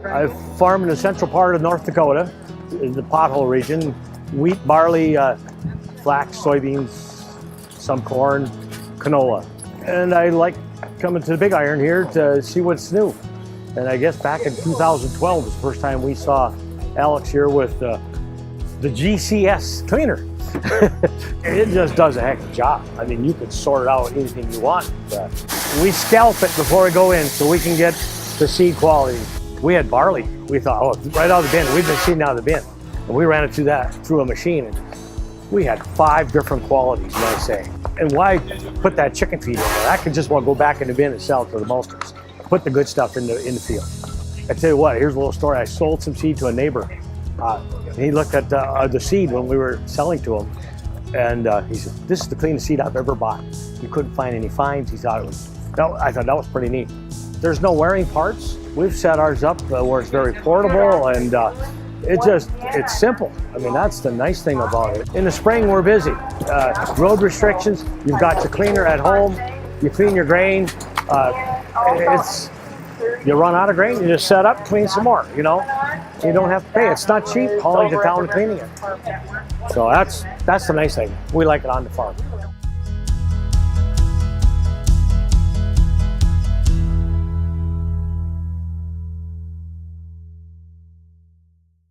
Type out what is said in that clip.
I farm in the central part of North Dakota, in the pothole region. Wheat, barley, flax, soybeans, some corn, canola. And I like coming to the Big Iron here to see what's new. And I guess back in 2012 was the first time we saw Alex here with the GCS Cleaner. It just does a heck of a job. I mean, you could sort out anything you want. We scalp it before we go in so we can get the seed quality. We had barley. We thought, oh, right out of the bin. We've been seeding out of the bin. And we ran it through a machine. And we had 5 different qualities, may I say. And why put that chicken feed in there? That could just well go back in the bin and sell it to the maltsters. Put the good stuff in the field. I tell you what, here's a little story. I sold some seed to a neighbor. He looked at the seed when we were selling to him, and he said, "This is the cleanest seed I've ever bought." He couldn't find any fines. He thought it was. I thought that was pretty neat. There's no wearing parts. We've set ours up where it's very portable, and it's simple. I mean, that's the nice thing about it. In the spring, we're busy. Road restrictions. You've got your cleaner at home. You clean your grain. You run out of grain, you just set up, clean some more, you know? You don't have to pay. It's not cheap hauling to town and cleaning it. So that's the nice thing. We like it on the farm.